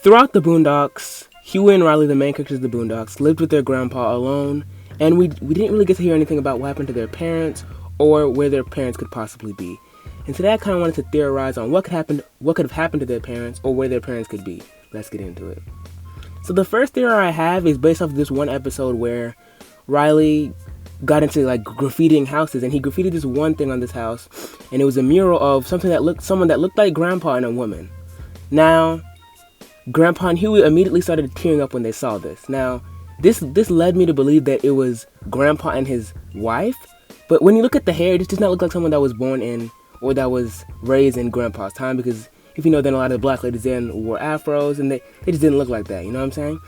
Throughout the Boondocks, Huey and Riley, the main characters of the Boondocks, lived with their grandpa alone, and we didn't really get to hear anything about what happened to their parents or where their parents could possibly be. And today I kind of wanted to theorize on what could have happened to their parents or where their parents could be. Let's get into it. So the first theory I have is based off of this one episode where Riley got into like graffitiing houses, and he graffitied this one thing on this house, and it was a mural of someone that looked like Grandpa and a woman. Now, Grandpa and Huey immediately started tearing up when they saw this. Now, this led me to believe that it was Grandpa and his wife, but when you look at the hair, it does not look like someone that was born in or that was raised in Grandpa's time, because if you know, then a lot of the black ladies then wore afros, and they just didn't look like that, you know what I'm saying?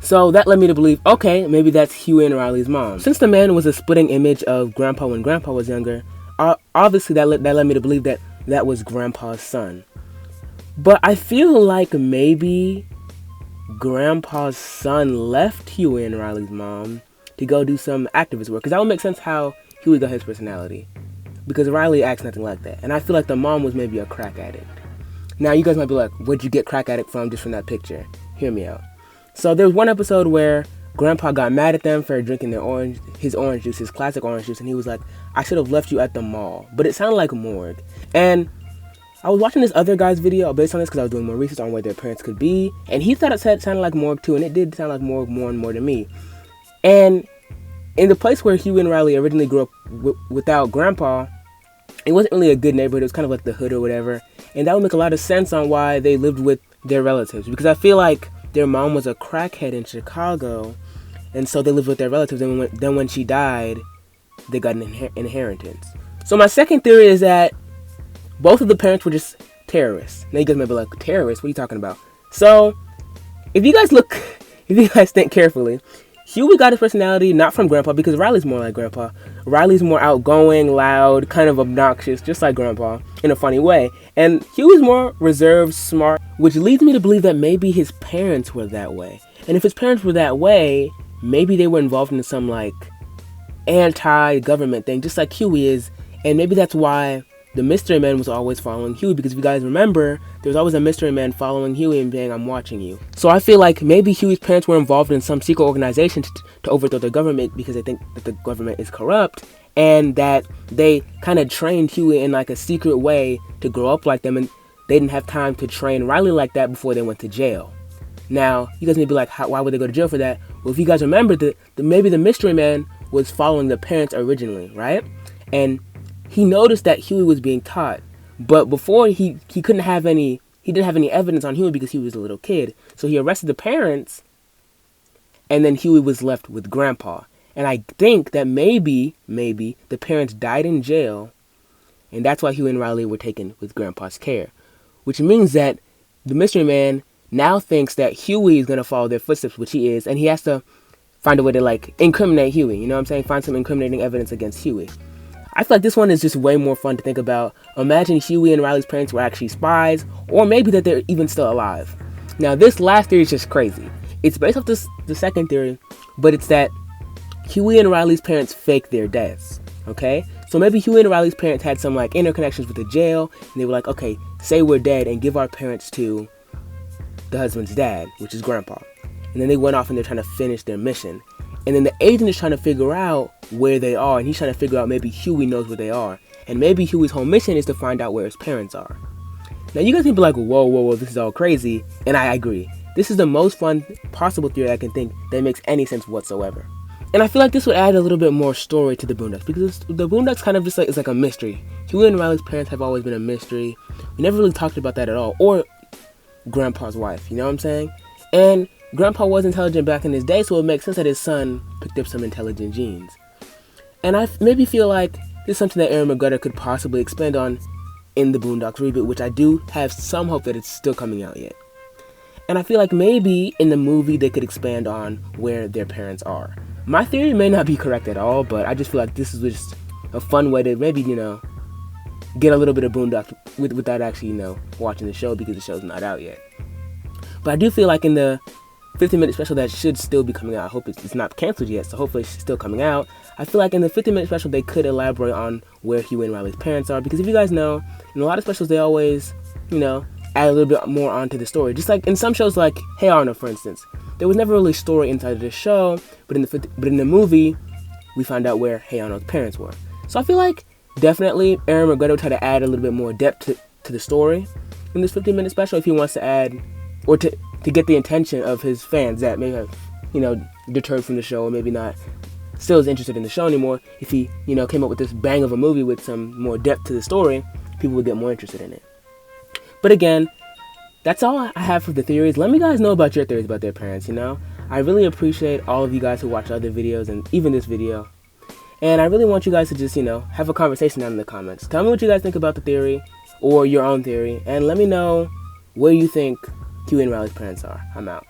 So that led me to believe, okay, maybe that's Huey and Riley's mom. Since the man was a splitting image of Grandpa when Grandpa was younger, obviously that led me to believe that that was Grandpa's son. But I feel like maybe Grandpa's son left Huey and Riley's mom to go do some activist work, because that would make sense how Huey got his personality, because Riley acts nothing like that. And I feel like the mom was maybe a crack addict. Now you guys might be like, where'd you get crack addict from just from that picture? Hear me out. So there was one episode where Grandpa got mad at them for drinking his orange juice, his classic orange juice, and he was like, I should have left you at the mall. But it sounded like morgue. And I was watching this other guy's video based on this because I was doing more research on where their parents could be, and he thought it sounded like morgue too, and it did sound like morgue more and more to me. And in the place where Huey and Riley originally grew up without Grandpa, it wasn't really a good neighborhood. It was kind of like the hood or whatever, and that would make a lot of sense on why they lived with their relatives, because I feel like their mom was a crackhead in Chicago, and so they lived with their relatives, and then when she died, they got an inheritance. So my second theory is that both of the parents were just terrorists. Now you guys might be like, terrorists? What are you talking about? So if you guys think carefully, Huey got his personality not from Grandpa, because Riley's more like Grandpa. Riley's more outgoing, loud, kind of obnoxious, just like Grandpa, in a funny way. And Huey's more reserved, smart, which leads me to believe that maybe his parents were that way. And if his parents were that way, maybe they were involved in some like anti-government thing, just like Huey is. And maybe that's why the mystery man was always following Huey, because if you guys remember, there was always a mystery man following Huey and saying, I'm watching you. So I feel like maybe Huey's parents were involved in some secret organization to overthrow the government, because they think that the government is corrupt, and that they kind of trained Huey in like a secret way to grow up like them, and they didn't have time to train Riley like that before they went to jail. Now, you guys may be like, why would they go to jail for that? Well, if you guys remember, maybe the mystery man was following the parents originally, right? And he noticed that Huey was being taught, but before he didn't have any evidence on Huey because he was a little kid. So he arrested the parents, and then Huey was left with Grandpa. And I think that maybe the parents died in jail, and that's why Huey and Riley were taken with Grandpa's care. Which means that the mystery man now thinks that Huey is going to follow their footsteps, which he is, and he has to find a way to like incriminate Huey, you know what I'm saying? Find some incriminating evidence against Huey. I feel like this one is just way more fun to think about. Imagine Huey and Riley's parents were actually spies, or maybe that they're even still alive. Now, this last theory is just crazy. It's based off the second theory, but it's that Huey and Riley's parents faked their deaths, okay? So maybe Huey and Riley's parents had some like interconnections with the jail, and they were like, okay, say we're dead and give our parents to the husband's dad, which is Grandpa. And then they went off and they're trying to finish their mission. And then the agent is trying to figure out where they are, and he's trying to figure out maybe Huey knows where they are. And maybe Huey's whole mission is to find out where his parents are. Now you guys can be like, whoa, this is all crazy. And I agree. This is the most fun possible theory I can think that makes any sense whatsoever. And I feel like this would add a little bit more story to the Boondocks, because the Boondocks kind of just like, it's like a mystery. Huey and Riley's parents have always been a mystery. We never really talked about that at all. Or Grandpa's wife, you know what I'm saying? And Grandpa was intelligent back in his day, so it makes sense that his son picked up some intelligent genes. And I maybe feel like this is something that Aaron McGruder could possibly expand on in the Boondocks reboot, which I do have some hope that it's still coming out yet. And I feel like maybe in the movie they could expand on where their parents are. My theory may not be correct at all, but I just feel like this is just a fun way to maybe, get a little bit of Boondocks without actually, watching the show, because the show's not out yet. But I do feel like in the 15-minute special that should still be coming out, I hope it's not canceled yet, so hopefully it's still coming out. I feel like in the 15-minute special they could elaborate on where Huey and Riley's parents are, because if you guys know, in a lot of specials they always, add a little bit more onto the story. Just like in some shows like Hey Arnold, for instance. There was never really story inside of the show, but in the movie, we found out where Hey Arnold's parents were. So I feel like definitely Aaron McGruder tried to add a little bit more depth to the story in this 15-minute special if he wants to add, or to get the attention of his fans that may have, deterred from the show, or maybe not still is interested in the show anymore. If he, came up with this bang of a movie with some more depth to the story, people would get more interested in it. But again, that's all I have for the theories. Let me guys know about your theories about their parents, I really appreciate all of you guys who watch other videos and even this video. And I really want you guys to just, have a conversation down in the comments. Tell me what you guys think about the theory or your own theory, and let me know where you think Huey and Riley's parents are. I'm out.